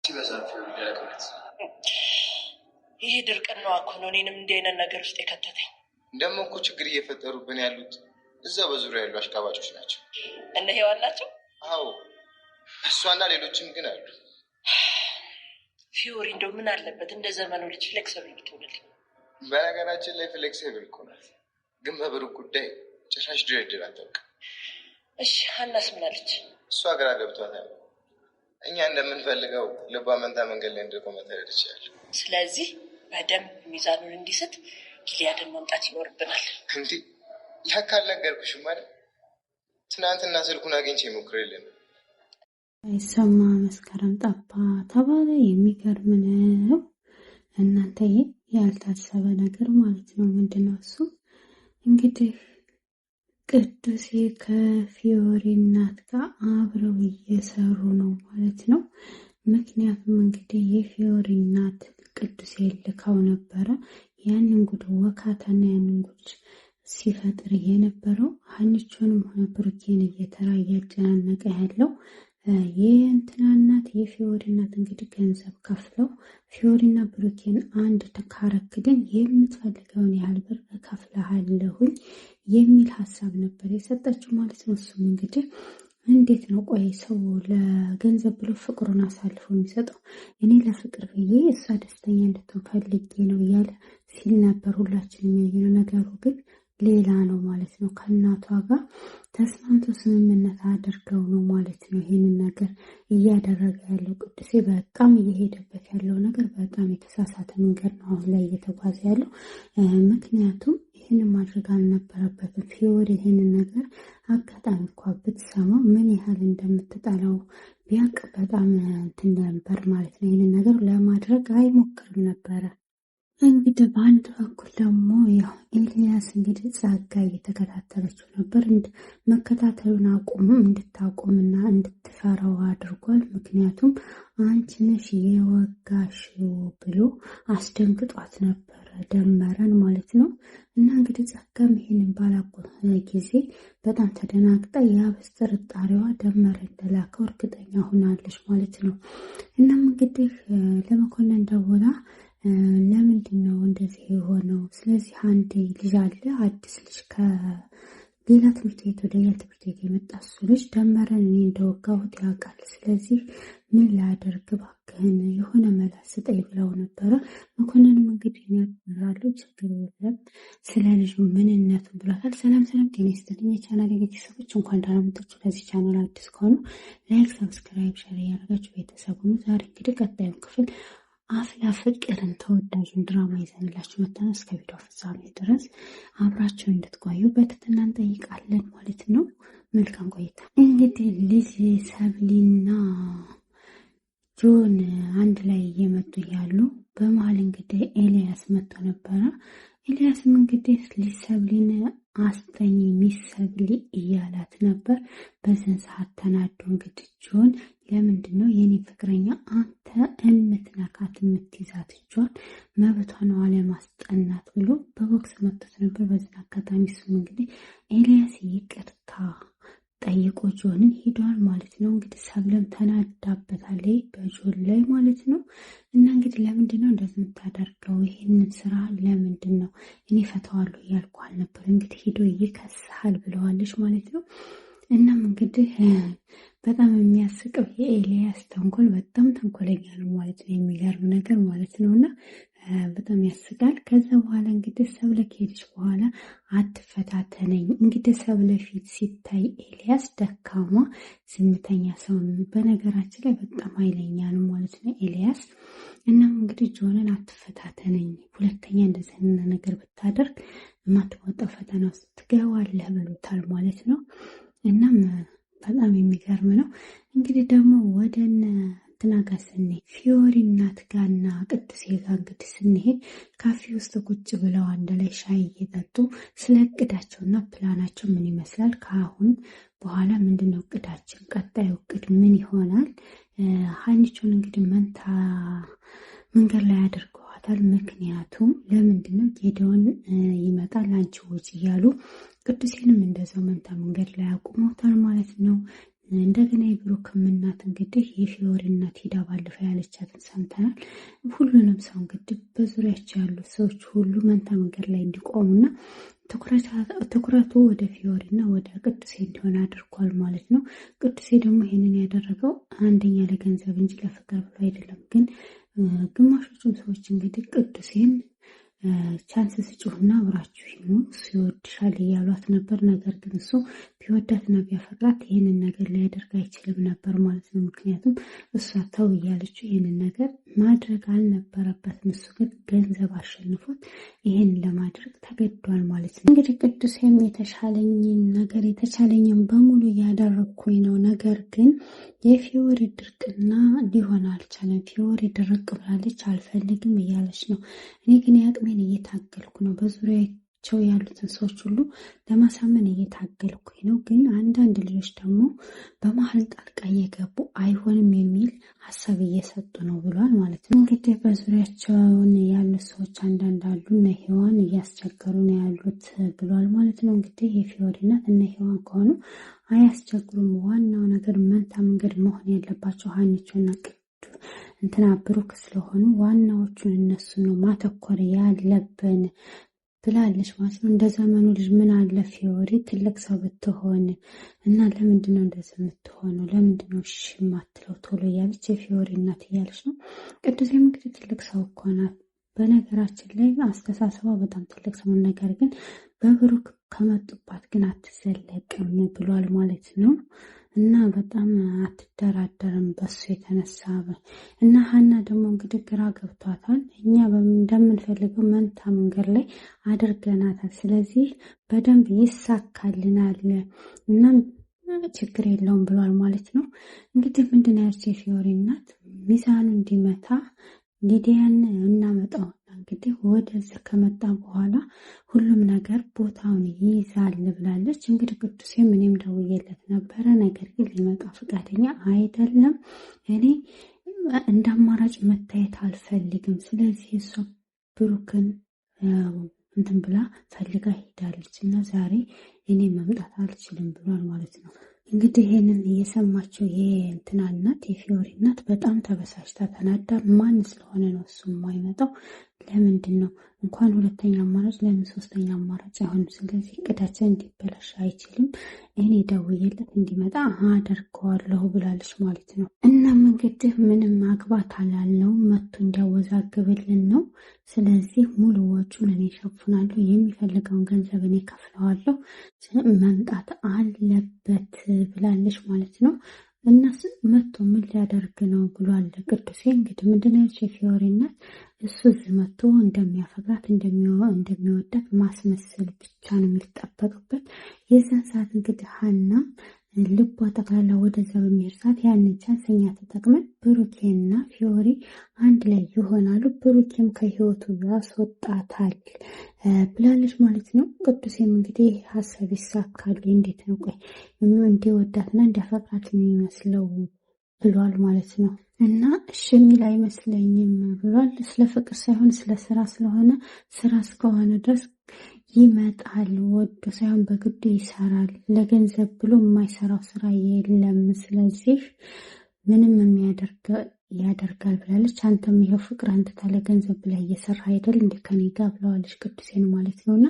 ሲበዛፊው ያለበት ይሄ ድርቅና እኮ ነው እኔንም እንዲህ አይነት ነገር ውስጥ የከተተኝ። ደግሞ እኮ ችግር እየፈጠሩብን ያሉት እዛ በዙሪያ ያሉ አሽቃባጮች ናቸው። እነ ሄዋን ናቸው? አዎ እሷና ሌሎችም ግን አሉ። ፊዮሪ እንደው ምን አለበት እንደ ዘመኑ ልጅ ፍሌክሲብል ብትሆንልኝ። በነገራችን ላይ ፍሌክሲብል እኮ ናት፣ ግን በብሩክ ጉዳይ ጭራሽ ድርድር አታውቅም። እሺ ሀናስ ምን አለች? እሷ ግራ ገብቷታል። እኛ እንደምንፈልገው ልቧ መንታ መንገድ ላይ እንድቆመ ተረድ ይችላል። ስለዚህ በደንብ ሚዛኑን እንዲስት ጊሊያድን መምጣት ይኖርብናል። እንዲህ ያካል ነገርኩሽ ማለት ትናንትና ስልኩን አግኝቼ ሞክሬልን አይሰማ መስከረም ጠባ ተባለ። የሚገርም ነው እናንተ፣ ያልታሰበ ነገር ማለት ነው። ምንድነው እሱ? እንግዲህ ቅዱሴ ከፊዮሪ እናት ጋር አብረው እየሰሩ ነው ማለት ነው። ምክንያቱም እንግዲህ የፊዮሪ እናት ቅዱሴ ልካው ነበረ። ያንን ጉድ ወካታና ያንን ጉድ ሲፈጥር የነበረው ሀኒቾንም ሆነ ብሩኬን እየተራ እያጨናነቀ ያለው የእንትና እናት የፊዮሪ እናት እንግዲህ ገንዘብ ከፍለው ፊዮሪና ብሩኬን አንድ ተካረክልን የምትፈልገውን ያህል ብር እከፍልሃለሁኝ የሚል ሀሳብ ነበር የሰጠችው ማለት ነው። እሱም እንግዲህ እንዴት ነው ቆይ ሰው ለገንዘብ ብሎ ፍቅሩን አሳልፎ የሚሰጠው? እኔ ለፍቅር ብዬ እሷ ደስተኛ እንድትሆን ፈልጌ ነው እያለ ሲል ነበር። ሁላችንም ያየነው ነገሩ ግን ሌላ ነው ማለት ነው። ከእናቷ ጋር ተስማምቶ ስምምነት አድርገው ነው ማለት ነው ይሄንን ነገር እያደረገ ያለው። ቅዱሴ በጣም እየሄደበት ያለው ነገር በጣም የተሳሳተ መንገድ ነው አሁን ላይ እየተጓዘ ያለው። ምክንያቱም ይህንን ማድረግ አልነበረበትም። ፊዮሪ ይህንን ነገር አጋጣሚ እንኳ ብትሰማ ምን ያህል እንደምትጠላው ቢያቅ በጣም እንትን ነበር ማለት ነው። ይህንን ነገር ለማድረግ አይሞክርም ነበረ። እንግዲህ በአንድ በኩል ደግሞ ያው ኤልያስ እንግዲህ ጸጋ እየተከታተለችው ነበር። መከታተሉን እንድታቆምና እንድትፈራው አድርጓል። ምክንያቱም አንቺ ነሽ የወጋሽው ብሎ አስደንግጧት ነበረ ደመረን ማለት ነው። እና እንግዲህ ጸጋም ይሄንን ባላቆመ ጊዜ በጣም ተደናግጣ ያበስ ጥርጣሬዋ ደመረ እንደላከው እርግጠኛ ሆናለች ማለት ነው። እናም እንግዲህ ለመኮንን ደውላ ለምንድን ነው እንደዚህ የሆነው? ስለዚህ አንድ ልጅ አለ አዲስ ልጅ ከሌላ ትምህርት ቤት ወደ ሌላ ትምህርት ቤት የመጣ እሱ ልጅ ደመረን እኔ እንደወጋሁት ያውቃል። ስለዚህ ምን ላደርግ እባክህን የሆነ መላ ስጠኝ ብለው ነበረ። መኮንንም እንግዲህ ያራሉ ችግር የለም ስለ ልጁ ምንነቱን ብሏታል። ሰላም ጤና ይስጥልኝ የቻናል ቤተሰቦች፣ እንኳን ደህና መጣችሁ። ለዚህ ቻናል አዲስ ከሆኑ ላይክ፣ ሰብስክራይብ፣ ሼር እያደረጋችሁ ቤተሰብ ሁኑ። ዛሬ እንግዲህ ቀጣዩን ክፍል አፍላ ፍቅርን ተወዳጁን ድራማ ይዘንላችሁ መጥተናል። እስከ ቪዲዮ ፍጻሜ ድረስ አብራችሁ እንድትቆዩ በትህትና እንጠይቃለን ማለት ነው። መልካም ቆይታ። እንግዲህ ልጅ ሰብሊና ጆን አንድ ላይ እየመጡ ያሉ በመሀል እንግዲህ ኤልያስ መጥቶ ነበረ። ኤልያስም እንግዲህ ልጅ ሰብሊን አስጠኝ ሚስ ሰብሊ እያላት ነበር። በዚህን ሰዓት ተናዶ እንግዲህ ጆን ለምንድነው የኔ ፍቅረኛ አንተ እምትነካት የምትይዛት እጇን መብቷ ነው አለማስጠናት ብሎ በቦክስ መጥቶት ነበር። በዚህ አጋጣሚ እሱም እንግዲህ ኤልያስ ይቅርታ ጠይቆ ጆንን ሂዷል ማለት ነው። እንግዲህ ሰብለም ተናዳበታለች በጆን ላይ ማለት ነው። እና እንግዲህ ለምንድነው እንደዚህ የምታደርገው? ይህንን ስራ ለምንድነው እኔ ፈተዋለሁ እያልኩ አልነበር? እንግዲህ ሂዶ ይከስሃል ብለዋለች ማለት ነው። እናም እንግዲህ በጣም የሚያስቀው የኤልያስ ተንኮል በጣም ተንኮለኛ ነው ማለት ነው። የሚገርም ነገር ማለት ነው። እና በጣም ያስቃል። ከዛ በኋላ እንግዲህ ሰብለ ከሄደች በኋላ አትፈታተነኝ። እንግዲህ ሰብለ ፊት ሲታይ ኤልያስ ደካማ ዝምተኛ ሰው ነው። በነገራችን ላይ በጣም ኃይለኛ ነው ማለት ነው ኤልያስ። እናም እንግዲህ ጆንን አትፈታተነኝ፣ ሁለተኛ እንደዚህ ነገር ብታደርግ የማትወጣው ፈተና ውስጥ ትገባለህ ብሎታል ማለት ነው። እናም በጣም የሚገርም ነው። እንግዲህ ደግሞ ወደነ ትናጋ ስንሄድ ፊዮሪ እናት ጋርና ቅዱሴ ጋር እንግዲህ ስንሄድ ካፌ ውስጥ ቁጭ ብለው አንድ ላይ ሻይ እየጠጡ ስለ እቅዳቸውና ፕላናቸው ምን ይመስላል፣ ከአሁን በኋላ ምንድነው እቅዳችን፣ ቀጣዩ እቅድ ምን ይሆናል። ሀኒቾን እንግዲህ መንታ መንገድ ላይ አድርገዋታል። ምክንያቱም ለምንድነው ጌዲዮን ይመጣል አንቺ ውጭ እያሉ ቅዱሴንም እንደዛው መንታ መንገድ ላይ አቁመውታል ማለት ነው። እንደገና የብሩክም እናት እንግዲህ የፊዮሪ እናት ሄዳ ባለፈው ያለቻትን ሰምተናል። ሁሉንም ሰው እንግዲህ በዙሪያቸው ያሉት ሰዎች ሁሉ መንታ መንገድ ላይ እንዲቆሙና ትኩረቱ ወደ ፊዮሪና ወደ ቅዱሴ እንዲሆን አድርጓል ማለት ነው። ቅዱሴ ደግሞ ይሄንን ያደረገው አንደኛ ለገንዘብ እንጂ ለፍቅር ብሎ አይደለም። ግን ግማሾቹም ሰዎች እንግዲህ ቅዱሴን ቻንስ ስጭሁና አብራችሁ ይኑ እሱ ይወድሻል እያሏት ነበር። ነገር ግን እሱ ቢወዳትና ቢያፈቅራት ይህንን ነገር ሊያደርግ አይችልም ነበር ማለት ነው። ምክንያቱም እሷ ተው እያለችው ይህንን ነገር ማድረግ አልነበረበትም። እሱ ግን ገንዘብ አሸንፎት ይህን ለማድረግ ተገዷል ማለት ነው። እንግዲህ ቅዱሴም የተሻለኝን ነገር የተቻለኝን በሙሉ እያደረግኩኝ ነው፣ ነገር ግን የፊዮሪ ድርቅና ሊሆን አልቻለም። ፊዮሪ ድርቅ ብላለች፣ አልፈልግም እያለች ነው። እኔ ግን ያቅሜን እየታገልኩ ነው። በዙሪያቸው ያሉትን ሰዎች ሁሉ ለማሳመን እየታገልኩኝ ነው። ግን አንዳንድ ልጆች ደግሞ በመሀል ጣልቃ እየገቡ አይሆንም የሚል ሀሳብ እየሰጡ ነው ብሏል ማለት ነው። እንግዲህ በዙሪያቸውን ያሉት ሰዎች አንዳንድ አሉ፣ እነ ሔዋን እያስቸገሩ ነው ያሉት ብሏል ማለት ነው። እንግዲህ የፊዮሪ እናት እነ ሔዋን ከሆኑ አያስቸግሩም። ዋናው ነገር መንታ መንገድ መሆን ያለባቸው ሀኒቾና እንትና ብሩክ ስለሆኑ ዋናዎቹን እነሱ ነው ማተኮር ያለብን ብላለች ማለት ነው። እንደ ዘመኑ ልጅ ምን አለ ፊዮሪ ትልቅ ሰው ብትሆን እና ለምንድን ነው እንደዚህ የምትሆነው? ለምንድን ነው እሺ የማትለው ቶሎ እያለች የፊዮሪ እናት እያለች ነው። ቅዱሴም እንግዲህ ትልቅ ሰው እኮ ናት። በነገራችን ላይ አስተሳሰቧ በጣም ትልቅ ሰው፣ ነገር ግን በብሩክ ከመጡባት ግን አትዘለቅም ብሏል ማለት ነው። እና በጣም አትደራደርም በሱ የተነሳ እና ሀና ደግሞ እንግዲህ ግራ ገብቷታል። እኛ እንደምንፈልገው መንታ መንገድ ላይ አድርገናታል። ስለዚህ በደንብ ይሳካልናል እና ችግር የለውም ብሏል ማለት ነው። እንግዲህ ምንድን ያለችው የፊዮሪ እናት ሚዛኑ እንዲመታ ሊዲያን እናመጣውና እንግዲህ ወደዚህ ከመጣ በኋላ ሁሉም ነገር ቦታውን ይይዛል ብላለች። እንግዲህ ቅዱሴም እኔም ደውዬለት ነበረ፣ ነገር ግን ሊመጣ ፈቃደኛ አይደለም። እኔ እንደ አማራጭ መታየት አልፈልግም። ስለዚህ እሷ ብሩክን እንትን ብላ ፈልጋ ሄዳለች እና ዛሬ እኔ መምጣት አልችልም ብሏል ማለት ነው። እንግዲህ ይሄንን እየሰማቸው የእንትና እናት የፊዮሪ እናት በጣም ተበሳጭታ ተናዳ፣ ማን ስለሆነ ነው እሱ የማይመጣው? ለምንድን ነው እንኳን ሁለተኛ አማራጭ ለምን ሶስተኛ አማራጭ አይሆንም? ስለዚህ እቅዳችን እንዲበላሽ አይችልም። እኔ ደውዬለት እንዲመጣ አደርገዋለሁ ብላለች ማለት ነው። እናም እንግዲህ ምንም ማግባት አላለው መቶ እንዲያወዛግብልን ነው። ስለዚህ ሙሉ ወጪውን እኔ እሸፍናለሁ፣ የሚፈልገውን ገንዘብ እኔ ከፍለዋለሁ፣ መምጣት አለበት ብላለች ማለት ነው። እና መቶ ምን ሊያደርግ ነው ብሏል ቅዱሴ። እንግዲህ ምንድነው የፊዮሪ እናት እሱ እዚህ መቶ እንደሚያፈቅራት እንደሚወዳት ማስመሰል ብቻ ነው የሚጠበቅበት። የዛን ሰዓት እንግዲህ ሀና ልቧ ጠቅላላ ወደዛ በሚሄድ ሰዓት ያንን ቻንስ እኛ ተጠቅመን ብሩኬና ፊዮሪ አንድ ላይ ይሆናሉ፣ ብሩኬም ከህይወቱ ያስወጣታል ብላለች ማለት ነው። ቅዱሴም እንግዲህ ሀሳብ ይሳካል። እንዴት ነው ቆይ እንዲወዳትና እንዲያፈቅራት የሚመስለው ብሏል ማለት ነው። እና እሺ የሚል አይመስለኝም ብሏል። ስለ ፍቅር ሳይሆን ስለ ስራ ስለሆነ ስራ እስከሆነ ድረስ ይመጣል፣ ወዶ ሳይሆን በግዱ ይሰራል። ለገንዘብ ብሎ የማይሰራው ስራ የለም። ስለዚህ ምንም ያደርጋል ብላለች። አንተም ይኸው ፍቅር አንተ ታለ ገንዘብ ብላ እየሰራ አይደል እንደ ከኔ ጋር ብለዋለች ቅዱሴን ማለት ነው። እና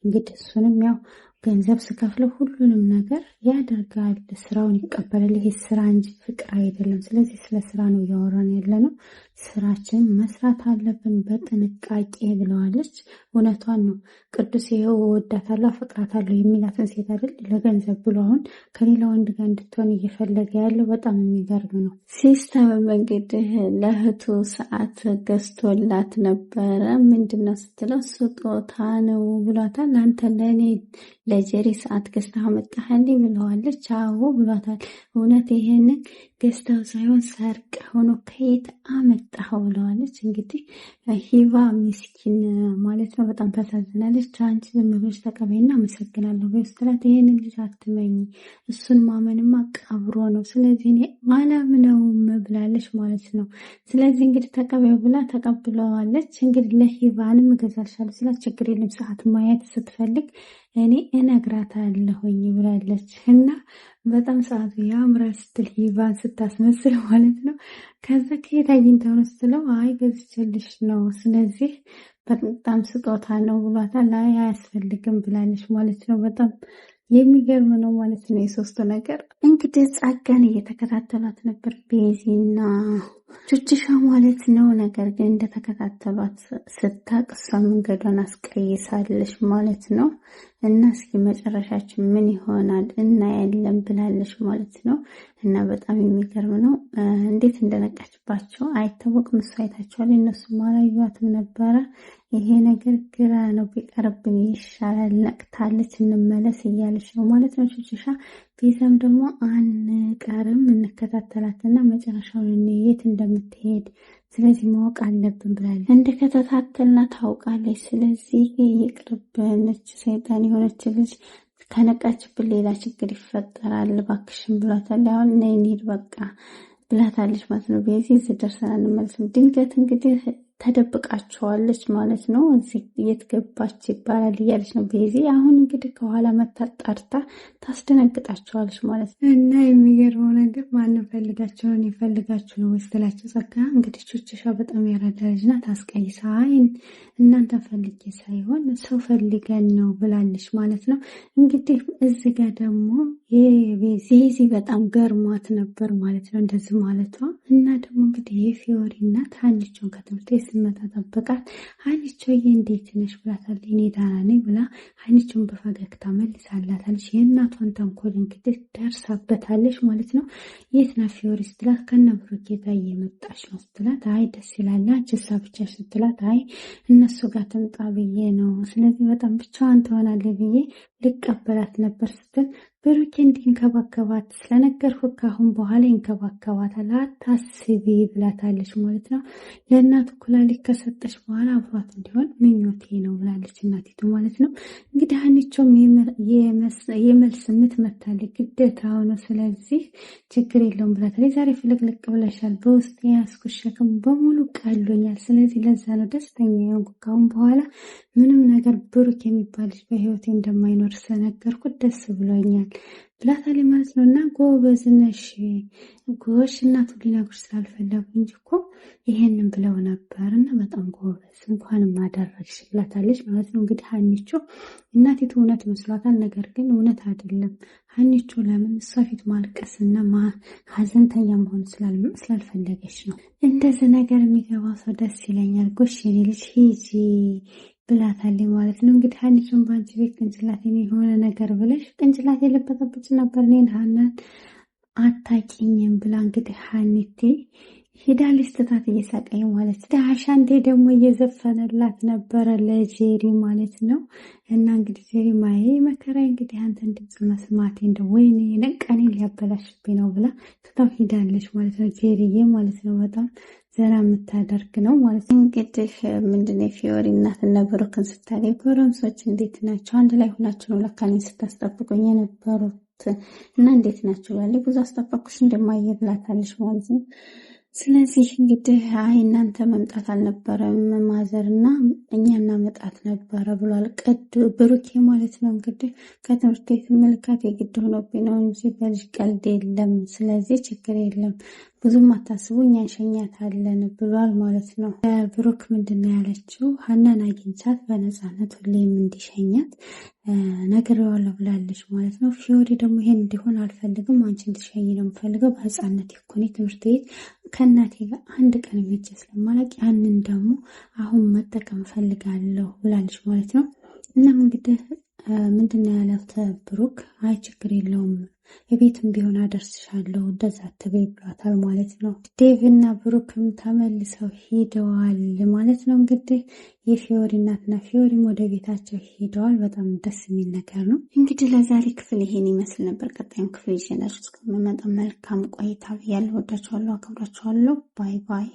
እንግዲህ እሱንም ያው ገንዘብ ስከፍለው ሁሉንም ነገር ያደርጋል፣ ስራውን ይቀበላል። ይሄ ስራ እንጂ ፍቅር አይደለም። ስለዚህ ስለ ስራ ነው እያወራን ያለ ነው። ስራችን መስራት አለብን በጥንቃቄ ብለዋለች። እውነቷን ነው። ቅዱስ ይኸው እወዳታለሁ አፈቅራታለሁ የሚላትን ሴት አይደል ለገንዘብ ብሎ አሁን ከሌላ ወንድ ጋር እንድትሆን እየፈለገ ያለው በጣም የሚገርም ነው። ሲስተም እንግዲህ ለእህቱ ሰዓት ገዝቶላት ነበረ። ምንድነው ስትለው ስጦታ ነው ብሏታል። አንተ ለእኔ ለጀሪ ሰዓት ገዝተህ አመጣህልኝ ብለዋለች። አዎ ብሏታል። እውነት ይሄንን ገዝተው ሳይሆን ሰርቀ ሆኖ ከየት አመጣኸው ብለዋለች። እንግዲህ ሂባ ምስኪን ማለት ነው በጣም ታሳዝናለች። አንቺ ዝም ብለሽ ተቀበይና አመሰግናለሁ በስትላት ይሄንን ልጅ አትመኝ፣ እሱን ማመንማ ቀብሮ ነው፣ ስለዚህ እኔ አላምነውም ብላለች ማለት ነው። ስለዚህ እንግዲህ ተቀበዩ ብላ ተቀብለዋለች። እንግዲህ ለሂባንም እገዛልሻለሁ ስላት ችግር የለም ሰዓት ማየት ስትፈልግ እኔ እነግራታለሁኝ ብላለች። እና በጣም ሰዓቱ ያምራል ስትል ሂባን ስታስመስል ማለት ነው። ከዛ ከየት አግኝተው ነው ስትለው አይ ገዝቼልሽ ነው፣ ስለዚህ በጣም ስጦታ ነው ብሏታል። አይ አያስፈልግም ብላለች ማለት ነው። በጣም የሚገርም ነው ማለት ነው የሶስቱ ነገር። እንግዲህ ጸጋን እየተከታተሏት ነበር ቤዚና ቹችሻ ማለት ነው። ነገር ግን እንደተከታተሏት ስታቅ እሷ መንገዷን አስቀይሳለች ማለት ነው። እና እስኪ መጨረሻችን ምን ይሆናል እናያለን ብላለች ማለት ነው። እና በጣም የሚገርም ነው። እንዴት እንደነቃችባቸው አይታወቅም። እሷ አይታቸዋል፣ እነሱም አላዩዋትም ነበረ። ይሄ ነገር ግራ ነው፣ ቢቀርብን ይሻላል፣ ነቅታለች፣ እንመለስ እያለች ነው ማለት ነው ቹችሻ። ቤዛም ደግሞ አንቀርም እንከታተላትና መጨረሻውን የት እንደምትሄድ ስለዚህ ማወቅ አለብን ብላለች። እንደከታተልና ታውቃለች። ስለዚህ ይቅርብንች ሰይጣን የሆነች ልጅ ከነቃችብን ሌላ ችግር ይፈጠራል እባክሽን ብሏታል። አሁን ነይ እንሂድ በቃ ብላታለች ማለት ነው። ቤዚ እዚህ ደርሰን አንመለስም። ድንገት እንግዲህ ተደብቃቸዋለች ማለት ነው። እዚህ የት ገባች ይባላል እያለች ነው ቤዚ። አሁን እንግዲህ ከኋላ መታጣርታ ታስደነግጣቸዋለች ማለት ነው። እና የሚገርመው ነገር ማንም ፈልጋቸውን የፈልጋችሁ ነው ወስትላቸው ጸጋ እንግዲህ ቹችሻ በጣም ያረዳ ልጅ ናት። አስቀይሳ እናንተ ፈልጌ ሳይሆን ሰው ፈልገን ነው ብላለች ማለት ነው። እንግዲህ እዚህ ጋር ደግሞ ቤዚ በጣም ገርሟት ነበር ማለት ነው እንደዚህ ማለቷ። እና ደግሞ እንግዲህ የፊዮሪ እናት ሀኒቾን ከትምህርት ስመጣ ጠበቃት። ሀኒቾዬ እንዴት ነሽ ብላታለች። እኔ ደህና ነኝ ብላ ሀኒቾን በፈገግታ መልሳላታለች። የእናቷን ተንኮል እንግዲህ ደርሳበታለች ማለት ነው። የት ናት ፊዮሪ ስትላት ከነ ብሩኬ ጋር እየመጣች ነው ስትላት አይ ደስ ይላል አንቺ እሷ ብቻሽ ስትላት አይ እነሱ ጋር ትምጣ ብዬ ነው፣ ስለዚህ በጣም ብቻዋን ትሆናለች ብዬ ልቀበላት ነበር ስትል ብሩኬ እንዲንከባከባት ስለነገርኩህ ካሁን በኋላ ይንከባከባታል አታስቢ ብላታለች ማለት ነው። ለእናቱ ኩላሊት ከሰጠች በኋላ አብሯት እንዲሆን ምኞቴ ነው ብላለች እናቲቱ ማለት ነው። እንግዲህ ሀኒቾም የመልስ ምት መታለች ግዴታው ነው፣ ስለዚህ ችግር የለውም ብላታለች። ዛሬ ፍልቅልቅ ብለሻል፣ በውስጥ ያስኩት ሸክም በሙሉ ቀሎኛል፣ ስለዚህ ለዛ ነው ደስተኛ የሆንኩት፣ ካሁን በኋላ ምንም ነገር ብሩክ የሚባልሽ በህይወቴ እንደማይኖር ስለነገርኩት ደስ ብሎኛል ብላታለች ማለት ነው። እና ጎበዝ ነሽ ጎሽ፣ እናቱ ሊነግሩሽ ስላልፈለጉ እንጂ እኮ ይሄንን ብለው ነበር እና በጣም ጎበዝ እንኳንም አደረግሽ ብላታለች ማለት ነው። እንግዲህ ሀኒቾ እናቲቱ እውነት መስሏታል፣ ነገር ግን እውነት አይደለም። ሀኒቾ ለምን እሷ ፊት ማልቀስና ሀዘንተኛ መሆን ስላልፈለገች ነው። እንደዚህ ነገር የሚገባ ሰው ደስ ይለኛል። ጎሽ የኔ ልጅ ሂጂ ብላታለች ማለት ነው። እንግዲህ ሀኒቾን በአንቺ ቤት ቅንጭላት የሆነ ነገር ብለሽ ቅንጭላት የለበጠብች ነበር እኔን ሀናን አታቂኝም ብላ እንግዲህ ሀኒቴ ሄዳ ልስትታት እየሳቀኝ ማለት ነው። አሻንቴ ደግሞ እየዘፈነላት ነበረ ለጄሪ ማለት ነው። እና እንግዲህ ጄሪ ማዬ መከራዬ እንግዲህ አንተን ድምፅ መስማቴ እንደ ወይኔ ነቀኔ ሊያበላሽብኝ ነው ብላ ትታው ሄዳለች ማለት ነው። ጄሪዬ ማለት ነው በጣም ዘና የምታደርግ ነው ማለት ነው። እንግዲህ ምንድነው የፊዮሪ እናት እና ብሩክን ስታገኝ ጎረምሶች እንዴት ናቸው? አንድ ላይ ሆናችሁ ነው ለካ እኔን ስታስጠብቁኝ የነበሩት እና እንዴት ናቸው ያለ ብዙ አስጠበቅኩሽ እንደማየ ብላታለች ማለት ነው። ስለዚህ እንግዲህ አይ እናንተ መምጣት አልነበረም ማዘር እና እኛ እናመጣት ነበረ ብሏል ብሩኬ ማለት ነው። እንግዲህ ከትምህርት ቤት ምልካት የግድ ሆኖብኝ ነው እንጂ በልጅ ቀልድ የለም፣ ስለዚህ ችግር የለም ብዙም አታስቡ እኛ እንሸኛታለን ብሏል ማለት ነው። ብሩክ ምንድነው ያለችው? ሀናን አግኝቻት በነፃነት ሁሌም እንዲሸኛት ነግሬዋለሁ ብላለች ማለት ነው። ፊዮሪ ደግሞ ይሄን እንዲሆን አልፈልግም፣ አንቺ እንድትሸኝ ነው የምፈልገው፣ በህፃነት ይኮኔ ትምህርት ቤት ከእናቴ ጋር አንድ ቀን ሄጄ ስለማላውቅ ያንን ደግሞ አሁን መጠቀም ፈልጋለሁ ብላለች ማለት ነው። እናም እንግዲህ ምንድነው ያላት ብሩክ አይ ችግር የለውም የቤትም ቢሆን አደርስሻለሁ እንደዛ አትበይ ብሏታል ማለት ነው። ዴቭ እና ብሩክም ተመልሰው ሄደዋል ማለት ነው። እንግዲህ የፊዮሪ እናትና ፊዮሪም ወደ ቤታቸው ሄደዋል። በጣም ደስ የሚል ነገር ነው። እንግዲህ ለዛሬ ክፍል ይሄን ይመስል ነበር። ቀጣዩን ክፍል ይዤላችሁ እስከምመጣ መልካም ቆይታ ብያለሁ። ወዳችኋለሁ፣ አከብራችኋለሁ። ባይ ባይ።